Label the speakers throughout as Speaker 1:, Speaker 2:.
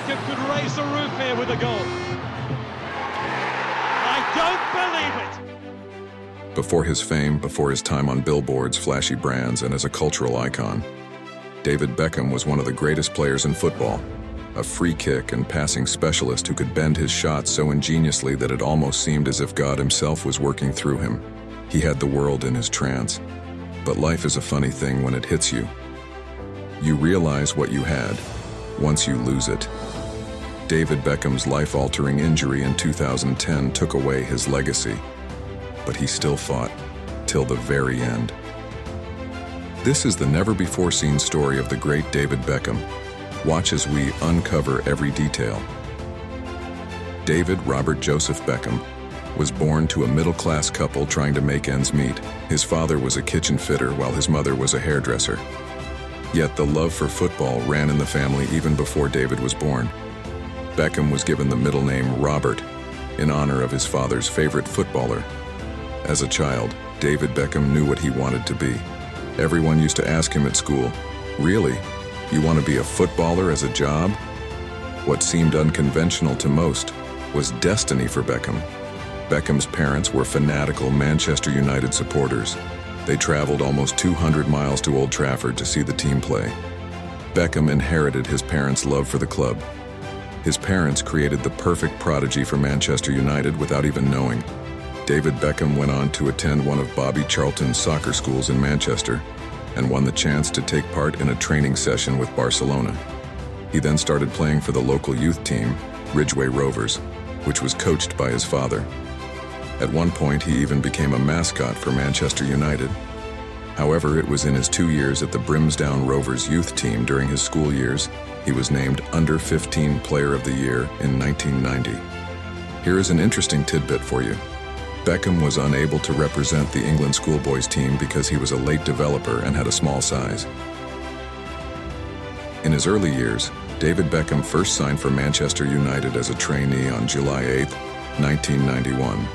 Speaker 1: Beckham could raise the roof here with a goal. I don't believe it!
Speaker 2: Before his fame, before his time on billboards, flashy brands, and as a cultural icon, David Beckham was one of the greatest players in football, a free kick and passing specialist who could bend his shots so ingeniously that it almost seemed as if God himself was working through him. He had the world in his trance. But life is a funny thing when it hits you. You realize what you had once you lose it. David Beckham's life-altering injury in 2010 took away his legacy, but he still fought till the very end. This is the never-before-seen story of the great David Beckham. Watch as we uncover every detail. David Robert Joseph Beckham was born to a middle-class couple trying to make ends meet. His father was a kitchen fitter while his mother was a hairdresser. Yet the love for football ran in the family even before David was born. Beckham was given the middle name Robert in honor of his father's favorite footballer. As a child, David Beckham knew what he wanted to be. Everyone used to ask him at school, "Really? You want to be a footballer as a job?" What seemed unconventional to most was destiny for Beckham. Beckham's parents were fanatical Manchester United supporters. They traveled almost 200 miles to Old Trafford to see the team play. Beckham inherited his parents' love for the club. His parents created the perfect prodigy for Manchester United without even knowing. David Beckham went on to attend one of Bobby Charlton's soccer schools in Manchester and won the chance to take part in a training session with Barcelona. He then started playing for the local youth team, Ridgeway Rovers, which was coached by his father. At one point, he even became a mascot for Manchester United. However, it was in his 2 years at the Brimsdown Rovers youth team during his school years, he was named Under 15 Player of the Year in 1990. Here is an interesting tidbit for you. Beckham was unable to represent the England schoolboys team because he was a late developer and had a small size. In his early years, David Beckham first signed for Manchester United as a trainee on July 8, 1991.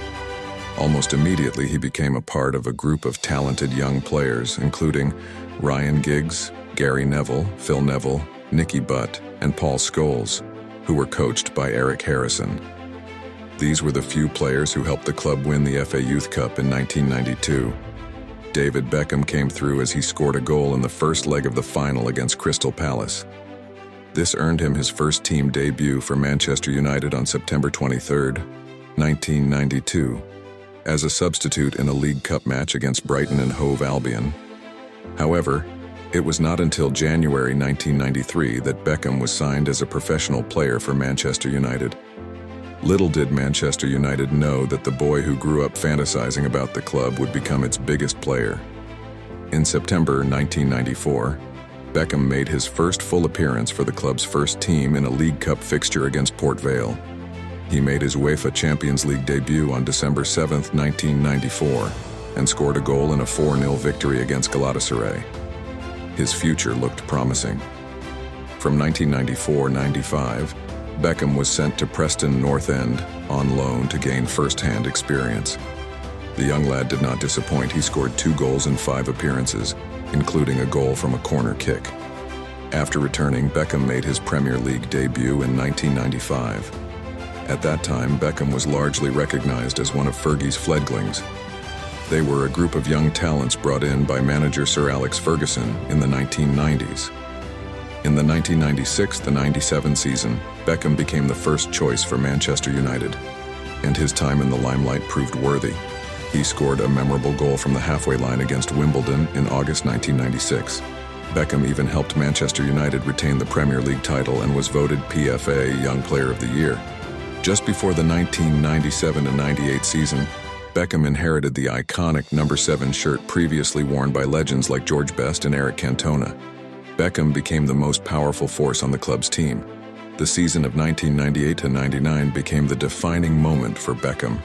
Speaker 2: Almost immediately, he became a part of a group of talented young players, including Ryan Giggs, Gary Neville, Phil Neville, Nicky Butt, and Paul Scholes, who were coached by Eric Harrison. These were the few players who helped the club win the FA Youth Cup in 1992. David Beckham came through as he scored a goal in the first leg of the final against Crystal Palace. This earned him his first team debut for Manchester United on September 23, 1992, as a substitute in a League Cup match against Brighton and Hove Albion. However, it was not until January 1993 that Beckham was signed as a professional player for Manchester United. Little did Manchester United know that the boy who grew up fantasizing about the club would become its biggest player. In September 1994, Beckham made his first full appearance for the club's first team in a League Cup fixture against Port Vale. He made his UEFA Champions League debut on December 7, 1994, and scored a goal in a 4-0 victory against Galatasaray. His future looked promising. From 1994-95, Beckham was sent to Preston North End on loan to gain first-hand experience. The young lad did not disappoint. He scored 2 goals in 5 appearances, including a goal from a corner kick. After returning, Beckham made his Premier League debut in 1995. At that time, Beckham was largely recognized as one of Fergie's fledglings. They were a group of young talents brought in by manager Sir Alex Ferguson in the 1990s. In the 1996-97 season, Beckham became the first choice for Manchester United, and his time in the limelight proved worthy. He scored a memorable goal from the halfway line against Wimbledon in August 1996. Beckham even helped Manchester United retain the Premier League title and was voted PFA Young Player of the Year. Just before the 1997-98 season, Beckham inherited the iconic number 7 shirt previously worn by legends like George Best and Eric Cantona. Beckham became the most powerful force on the club's team. The season of 1998-99 became the defining moment for Beckham.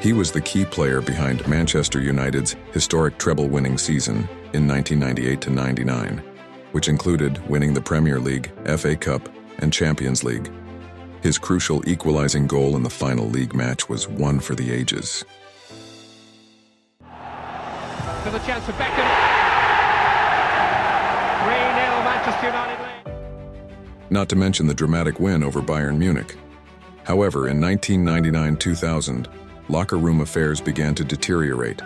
Speaker 2: He was the key player behind Manchester United's historic treble-winning season in 1998-99, which included winning the Premier League, FA Cup, and Champions League. His crucial equalizing goal in the final league match was one for the ages.
Speaker 1: For the chance for Beckham. 3-0 Manchester United lead.
Speaker 2: not to mention the dramatic win over Bayern Munich. However, in 1999-2000, locker room affairs began to deteriorate.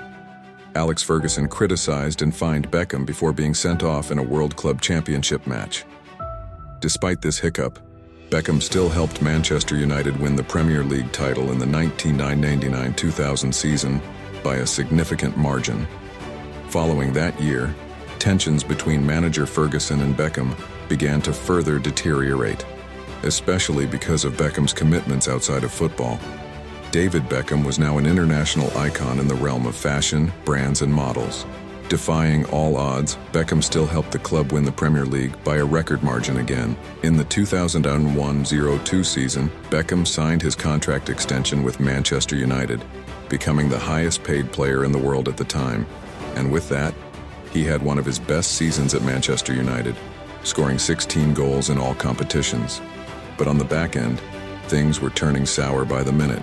Speaker 2: Alex Ferguson criticized and fined Beckham before being sent off in a World Club Championship match. Despite this hiccup, Beckham still helped Manchester United win the Premier League title in the 1999-2000 season by a significant margin. Following that year, tensions between manager Ferguson and Beckham began to further deteriorate, especially because of Beckham's commitments outside of football. David Beckham was now an international icon in the realm of fashion, brands, and models. Defying all odds, Beckham still helped the club win the Premier League by a record margin again. In the 2001-02 season, Beckham signed his contract extension with Manchester United, becoming the highest-paid player in the world at the time. And with that, he had one of his best seasons at Manchester United, scoring 16 goals in all competitions. But on the back end, things were turning sour by the minute.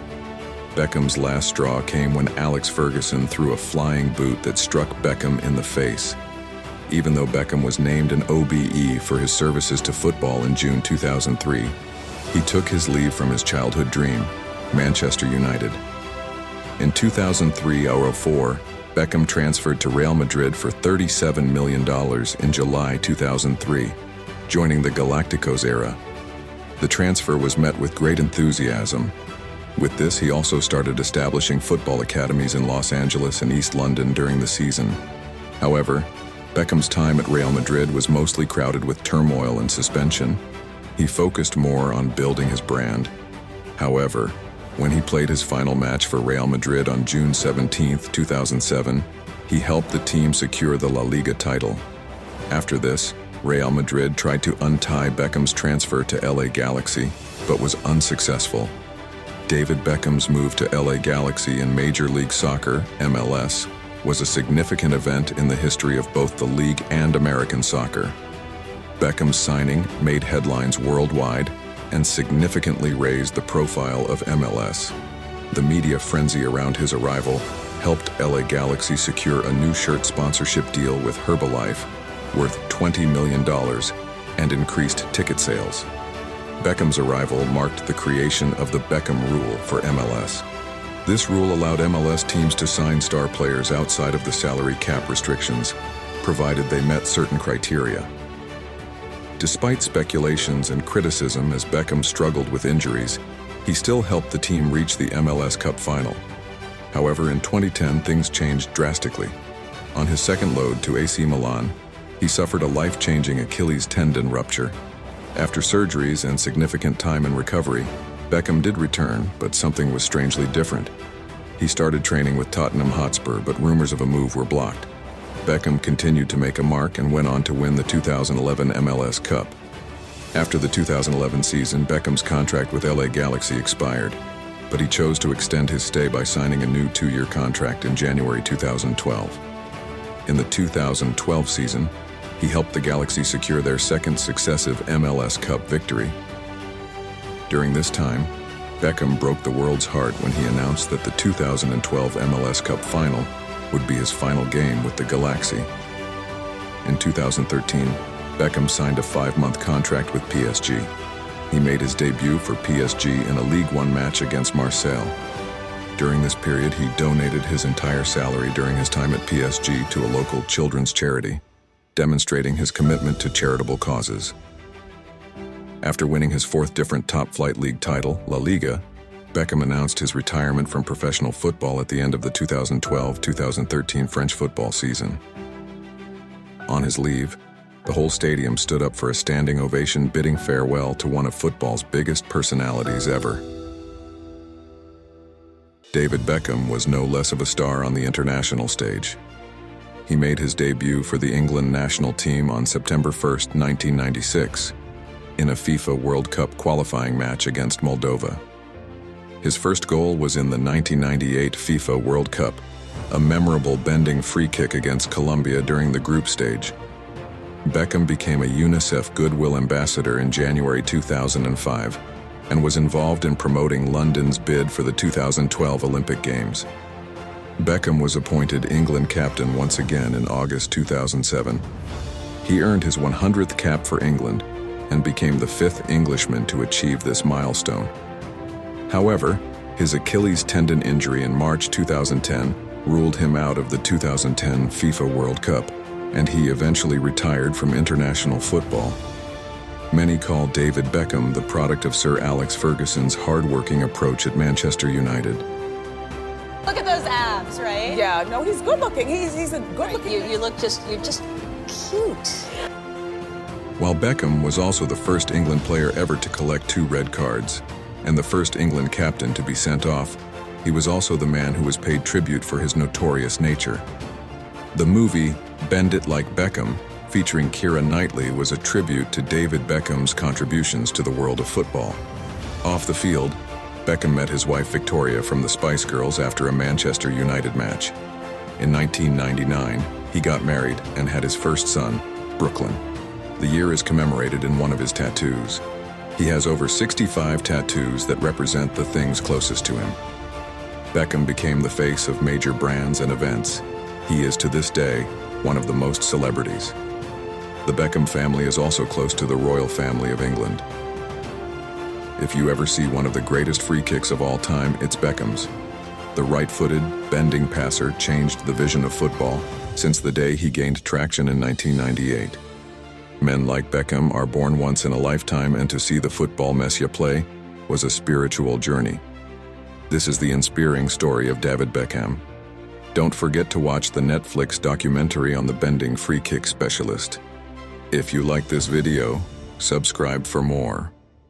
Speaker 2: Beckham's last straw came when Alex Ferguson threw a flying boot that struck Beckham in the face. Even though Beckham was named an OBE for his services to football in June 2003, he took his leave from his childhood dream, Manchester United. In 2003-04, Beckham transferred to Real Madrid for $37 million in July 2003, joining the Galacticos era. The transfer was met with great enthusiasm. With this, he also started establishing football academies in Los Angeles and East London during the season. However, Beckham's time at Real Madrid was mostly crowded with turmoil and suspension. He focused more on building his brand. However, when he played his final match for Real Madrid on June 17, 2007, he helped the team secure the La Liga title. After this, Real Madrid tried to untie Beckham's transfer to LA Galaxy, but was unsuccessful. David Beckham's move to LA Galaxy in Major League Soccer, MLS, was a significant event in the history of both the league and American soccer. Beckham's signing made headlines worldwide and significantly raised the profile of MLS. The media frenzy around his arrival helped LA Galaxy secure a new shirt sponsorship deal with Herbalife worth $20 million and increased ticket sales. Beckham's arrival marked the creation of the Beckham Rule for MLS. This rule allowed MLS teams to sign star players outside of the salary cap restrictions, provided they met certain criteria. Despite speculations and criticism as Beckham struggled with injuries, he still helped the team reach the MLS Cup final. However, in 2010, things changed drastically. On his second load to AC Milan, he suffered a life-changing Achilles tendon rupture. After surgeries and significant time in recovery, Beckham did return, but something was strangely different. He started training with Tottenham Hotspur, but rumors of a move were blocked. Beckham continued to make a mark and went on to win the 2011 MLS Cup. After the 2011 season, Beckham's contract with LA Galaxy expired, but he chose to extend his stay by signing a new 2-year contract in January 2012. In the 2012 season, he helped the Galaxy secure their second successive MLS Cup victory. During this time, Beckham broke the world's heart when he announced that the 2012 MLS Cup final would be his final game with the Galaxy. In 2013, Beckham signed a 5-month contract with PSG. He made his debut for PSG in a Ligue 1 match against Marseille. During this period, he donated his entire salary during his time at PSG to a local children's charity, demonstrating his commitment to charitable causes. After winning his 4th different top-flight league title, La Liga, Beckham announced his retirement from professional football at the end of the 2012-2013 French football season. On his leave, the whole stadium stood up for a standing ovation bidding farewell to one of football's biggest personalities ever. David Beckham was no less of a star on the international stage. He made his debut for the England national team on September 1, 1996, in a FIFA World Cup qualifying match against Moldova. His first goal was in the 1998 FIFA World Cup, a memorable bending free kick against Colombia during the group stage. Beckham became a UNICEF Goodwill Ambassador in January 2005 and was involved in promoting London's bid for the 2012 Olympic Games. Beckham was appointed England captain once again in August 2007. He earned his 100th cap for England and became the 5th Englishman to achieve this milestone. However, his Achilles tendon injury in March 2010 ruled him out of the 2010 FIFA World Cup, and he eventually retired from international football. Many call David Beckham the product of Sir Alex Ferguson's hard-working approach at Manchester United.
Speaker 3: Look at those abs, right?
Speaker 4: Yeah, no, he's good looking. He's a good looking.
Speaker 3: You're just cute.
Speaker 2: While Beckham was also the first England player ever to collect 2 red cards, and the first England captain to be sent off, he was also the man who was paid tribute for his notorious nature. The movie Bend It Like Beckham, featuring Keira Knightley, was a tribute to David Beckham's contributions to the world of football. Off the field, Beckham met his wife Victoria from the Spice Girls after a Manchester United match. In 1999, he got married and had his first son, Brooklyn. The year is commemorated in one of his tattoos. He has over 65 tattoos that represent the things closest to him. Beckham became the face of major brands and events. He is to this day one of the most celebrities. The Beckham family is also close to the royal family of England. If you ever see one of the greatest free kicks of all time, it's Beckham's. The right-footed, bending passer changed the vision of football since the day he gained traction in 1998. Men like Beckham are born once in a lifetime, and to see the football Messiah play was a spiritual journey. This is the inspiring story of David Beckham. Don't forget to watch the Netflix documentary on the bending free kick specialist. If you like this video, subscribe for more.